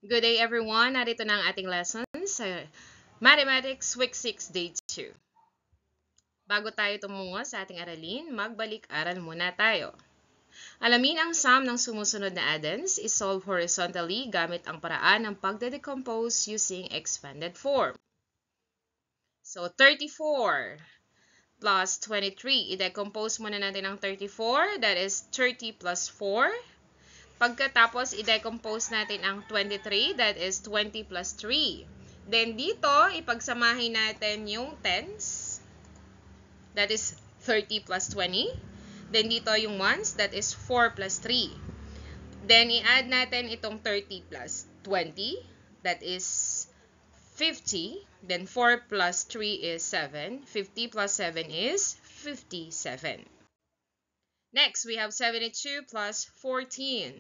Good day everyone! Narito na ang ating lessons sa Mathematics Week 6 Day 2. Bago tayo tumungo sa ating aralin, magbalik-aral muna tayo. Alamin ang sum ng sumusunod na addends, isolve horizontally gamit ang paraan ng pagde-decompose using expanded form. So, 34 plus 23. I-decompose muna natin ang 34. That is 30 plus 4. Pagkatapos, i-decompose natin ang 23. That is 20 plus 3. Then, dito, ipagsamahin natin yung tens. That is 30 plus 20. Then, dito yung ones. That is 4 plus 3. Then, i-add natin itong 30 plus 20. That is 50. Then, 4 plus 3 is 7. 50 plus 7 is 57. Next, we have 72 plus 14.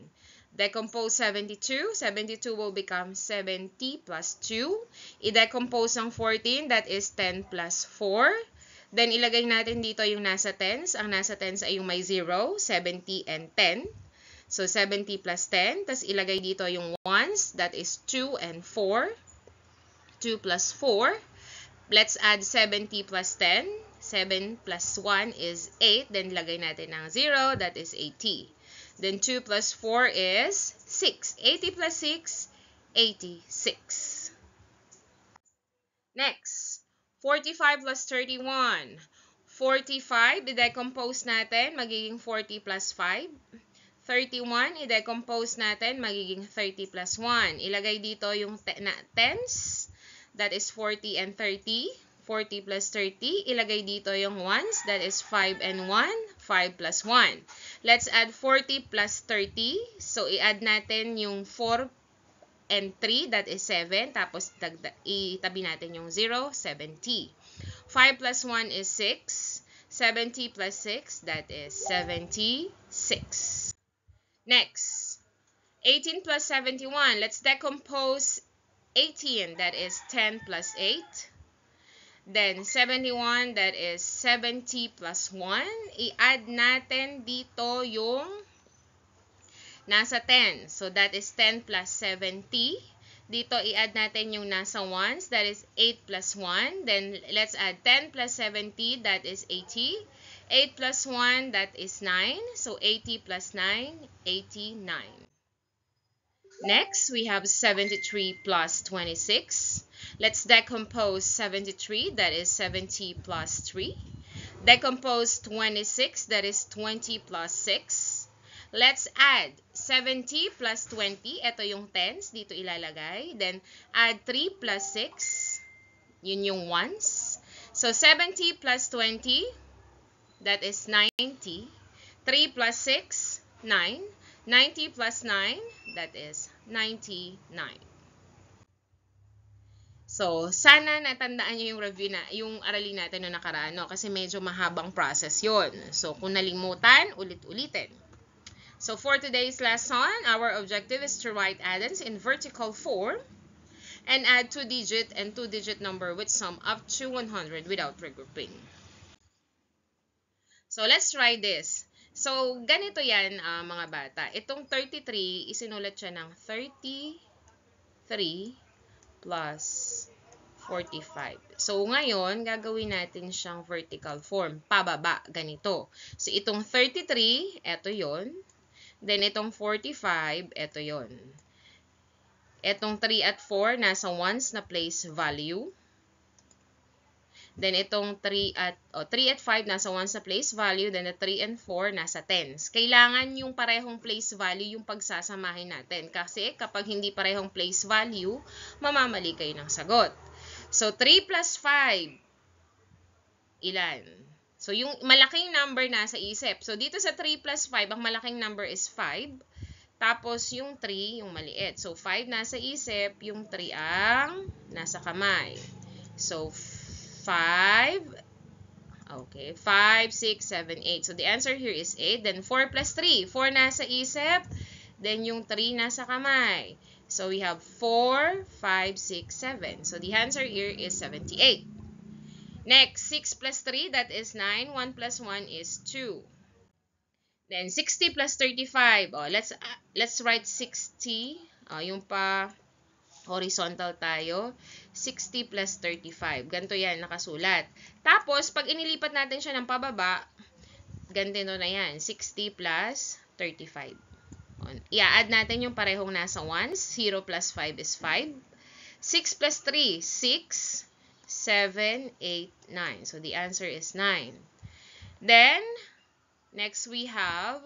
Decompose 72. 72 will become 70 plus 2. I-decompose ang 14. That is 10 plus 4. Then, ilagay natin dito yung nasa tens. Ang nasa tens ay yung may 0, 70, and 10. So, 70 plus 10. Tapos, ilagay dito yung ones. That is 2 and 4. 2 plus 4. Let's add 70 plus 10. 7 plus 1 is 8. Then, lagay natin ang 0. That is 80. Then, 2 plus 4 is 6. 80 plus 6, 86. Next, 45 plus 31. 45, i-decompose natin, magiging 40 plus 5. 31, i-decompose natin, magiging 30 plus 1. Ilagay dito yung tens. That is 40 and 30. 40 plus 30. Ilagay dito yung ones. That is 5 and 1. 5 plus 1. Let's add 40 plus 30. So, i-add natin yung 4 and 3. That is 7. Tapos, itabi natin yung 0. 70. 5 plus 1 is 6. 70 plus 6. That is 76. Next, 18 plus 71. Let's decompose 18. That is 10 plus 8. Then, 71, that is 70 plus 1. I-add natin dito yung nasa 10. So, that is 10 plus 70. Dito, i-add natin yung nasa ones. That is 8 plus 1. Then, let's add 10 plus 70. That is 80. 8 plus 1, that is 9. So, 80 plus 9, 89. Next, we have 73 plus 26. Let's decompose 73, that is 70 plus 3. Decompose 26, that is 20 plus 6. Let's add 70 plus 20. Ito yung tens, dito ilalagay. Then, add 3 plus 6. Yun yung ones. So, 70 plus 20, that is 90. 3 plus 6, 9. 90 plus 9, that is 99. So, sana natandaan nyo yung review na, yung aralin natin na nakaraan, no? Kasi medyo mahabang process yon. So, kung nalimutan, ulit-ulitin. So, for today's lesson, our objective is to write addends in vertical form and add 2-digit and 2-digit number with sum up to 100 without regrouping. So, let's try this. So, ganito yan, mga bata. Itong 33, isinulat siya ng 33 plus 45. So, ngayon, gagawin natin siyang vertical form. Pababa, ganito. So, itong 33, eto yon. Then, itong 45, eto yon. Itong 3 at 4, nasa ones na place value. Then, itong 3 at 5 nasa ones na place value. Then, the 3 and 4 nasa tens. Kailangan yung parehong place value yung pagsasamahin natin. Kasi kapag hindi parehong place value, mamamali kayo ng sagot. So, 3 plus 5, ilan? So, yung malaking number nasa isip. So, dito sa 3 plus 5, ang malaking number is 5. Tapos, yung 3, yung maliit. So, 5 nasa isip, yung 3 ang nasa kamay. So, 5, okay, 5, 6, 7, 8. So, the answer here is 8. Then, 4 plus 3. 4 nasa isip. Then, yung 3 nasa kamay. So, we have 4, 5, 6, 7. So, the answer here is 78. Next, 6 plus 3, that is 9. 1 plus 1 is 2. Then, 60 plus 35. Oh, let's write 60. Yung pa Horizontal tayo, 60 plus 35. Ganito yan, nakasulat. Tapos, pag inilipat natin siya ng pababa, ganito na yan, 60 plus 35. I-add natin yung parehong nasa 1. 0 plus 5 is 5. 6 plus 3, 6, 7, 8, 9. So, the answer is 9. Then, next we have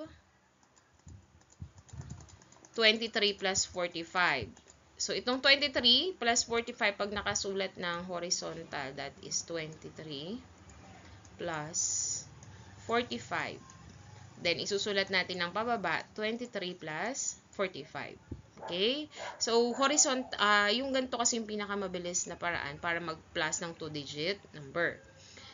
23 plus 45. So, itong 23 plus 45, pag nakasulat ng horizontal, that is 23 plus 45. Then, isusulat natin ng pababa, 23 plus 45. Okay? So, yung ganito kasi yung pinakamabilis na paraan para mag-plus ng 2-digit number.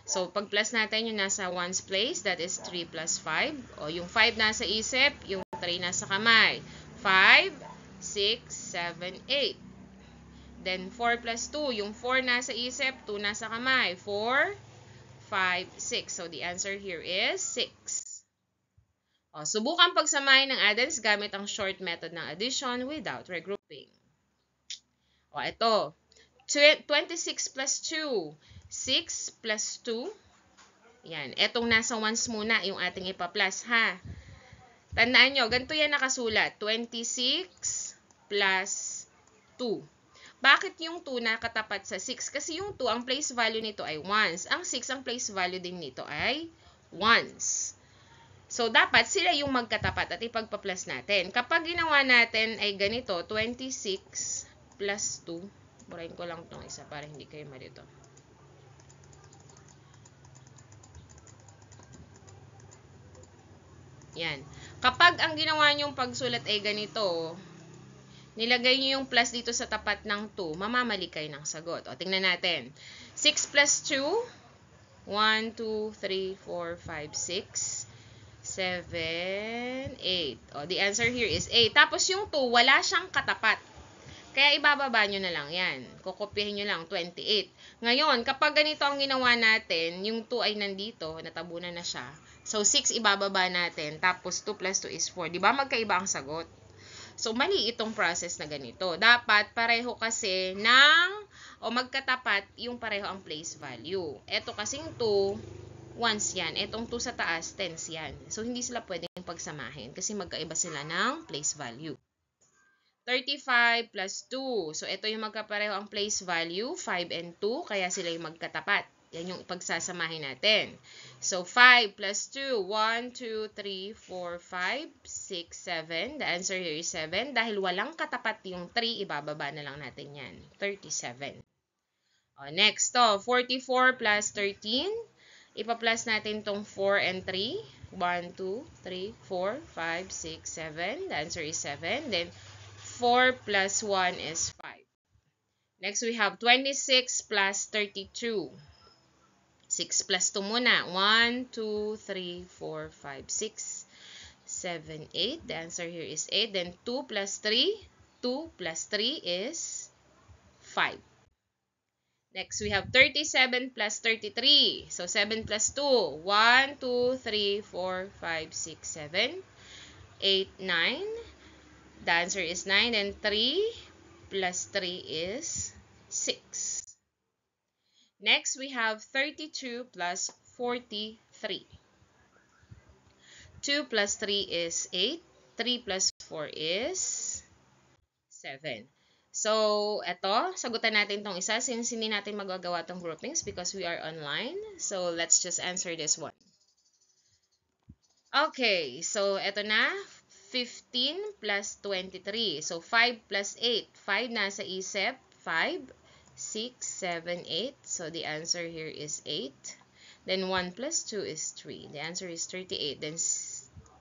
So, pag plus natin yung nasa ones place, that is 3 plus 5. O, yung 5 nasa isip, yung 3 nasa kamay. 5, 6, 7, 8. Then, 4 plus 2. Yung 4 nasa isip, 2 nasa kamay. 4, 5, 6. So, the answer here is 6. O, subukan pagsamahin ng addends gamit ang short method ng addition without regrouping. O, ito. 26 plus 2. 6 plus 2. Yan. Etong nasa ones muna, yung ating ipa-plus, ha? Tandaan nyo, ganito yan nakasulat. 26 plus 2. Bakit yung 2 nakatapat sa 6? Kasi yung 2, ang place value nito ay ones. Ang 6, ang place value din nito ay ones. So, dapat sila yung magkatapat at ipagpa-plus natin. Kapag ginawa natin ay ganito, 26 plus 2. Burahin ko lang itong isa para hindi kayo malito. Yan. Kapag ang ginawa nyong pagsulat ay ganito, nilagay nyo yung plus dito sa tapat ng 2, mamamali kayo ng sagot. O, tingnan natin. 6 plus 2, 1, 2, 3, 4, 5, 6, 7, 8. O, the answer here is 8. Tapos yung 2, wala siyang katapat. Kaya ibababa nyo na lang yan. Kukopyahin nyo lang, 28. Ngayon, kapag ganito ang ginawa natin, yung 2 ay nandito, natabunan na siya. So, 6 ibababa natin, tapos 2 plus 2 is 4. Diba magkaiba ang sagot? So, mali itong process na ganito. Dapat pareho kasi magkatapat yung pareho ang place value. Ito kasing 2, ones yan. Etong 2 sa taas, tens yan. So, hindi sila pwedeng pagsamahin kasi magkaiba sila ng place value. 35 plus 2. So, ito yung magkapareho ang place value, 5 and 2, kaya sila yung magkatapat. Yan yung ipagsasamahin natin. So, 5 plus 2. 1, 2, 3, 4, 5, 6, 7. The answer here is 7. Dahil walang katapat yung 3, ibababa na lang natin yan. 37. O, next, 44 plus 13. Ipa-plus natin tong 4 and 3. 1, 2, 3, 4, 5, 6, 7. The answer is 7. Then, 4 plus 1 is 5. Next, we have 26 plus 32. 6 plus 2 muna. 1, 2, 3, 4, 5, 6, 7, 8. The answer here is 8. Then 2 plus 3. 2 plus 3 is 5. Next, we have 37 plus 33. So, 7 plus 2. 1, 2, 3, 4, 5, 6, 7, 8, 9. The answer is 9. And 3 plus 3 is 6. Next, we have 32 plus 43. 2 plus 3 is 8. 3 plus 4 is 7. So, eto, sagutan natin tong isa since hindi natin magagawa tong groupings because we are online. So, let's just answer this one. Okay, so eto na. 15 plus 23. So, 5 plus 8. 5 nasa isip. 5. 6, 7, 8. So, the answer here is 8. Then, 1 plus 2 is 3. The answer is 38. Then,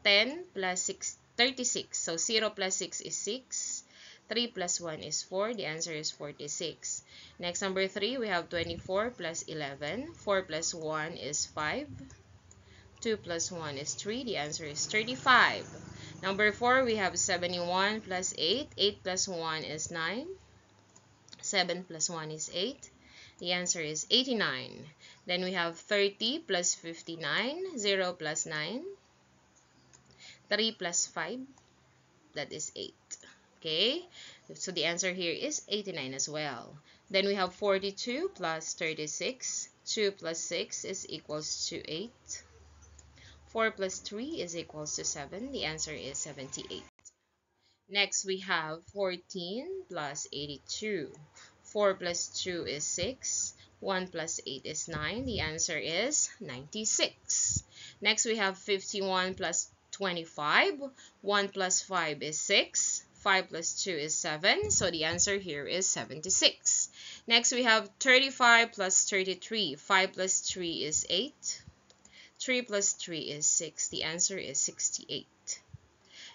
10 plus 6, 36. So, 0 plus 6 is 6. 3 plus 1 is 4. The answer is 46. Next, number 3, we have 24 plus 11. 4 plus 1 is 5. 2 plus 1 is 3. The answer is 35. Number 4, we have 71 plus 8. 8 plus 1 is 9. 7 plus 1 is 8. The answer is 89. Then we have 30 plus 59. 0 plus 9. 3 plus 5. That is 8. Okay. So the answer here is 89 as well. Then we have 42 plus 36. 2 plus 6 is equals to 8. 4 plus 3 is equals to 7. The answer is 78. Next, we have 14 plus 82. 4 plus 2 is 6. 1 plus 8 is 9. The answer is 96. Next, we have 51 plus 25. 1 plus 5 is 6. 5 plus 2 is 7. So the answer here is 76. Next, we have 35 plus 33. 5 plus 3 is 8. 3 plus 3 is 6. The answer is 68.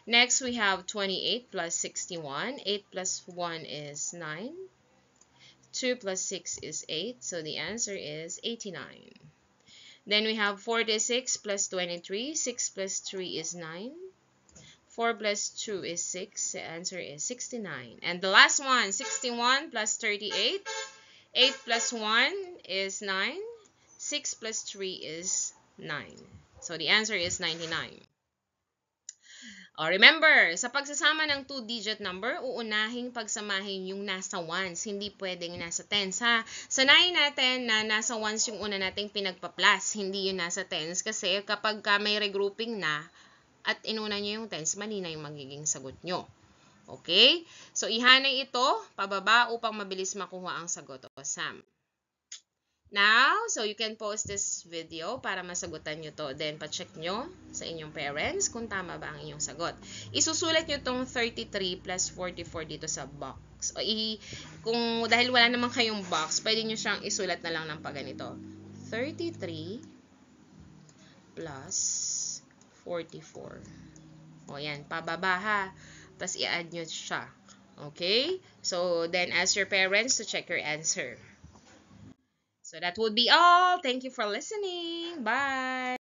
Next, we have 28 plus 61. 8 plus 1 is 9. 2 plus 6 is 8. So the answer is 89. Then we have 46 plus 23. 6 plus 3 is 9. 4 plus 2 is 6. The answer is 69. And the last one, 61 plus 38. 8 plus 1 is 9. 6 plus 3 is 9. So the answer is 99. Remember, sa pagsasama ng 2-digit number, uunahing pagsamahin yung nasa ones. Hindi pwedeng nasa tens, ha? Sanayin natin na nasa ones yung una nating pinagpa-plus, hindi yung nasa tens. Kasi kapag may regrouping na at inuna nyo yung tens, mali na yung magiging sagot nyo. Okay? So, ihanay ito pababa upang mabilis makuha ang sagot o Sam. Now, so you can post this video para masagutan nyo to. Then, pa-check nyo sa inyong parents kung tama ba ang inyong sagot. Isusulat nyo tong 33 plus 44 dito sa box. Kung dahil wala naman kayong box, pwede nyo siyang isulat na lang ng paganito. 33 plus 44. O yan, pababa ha. Tapos i-add nyo siya. Okay? So, then ask your parents to check your answer. So that would be all. Thank you for listening. Bye.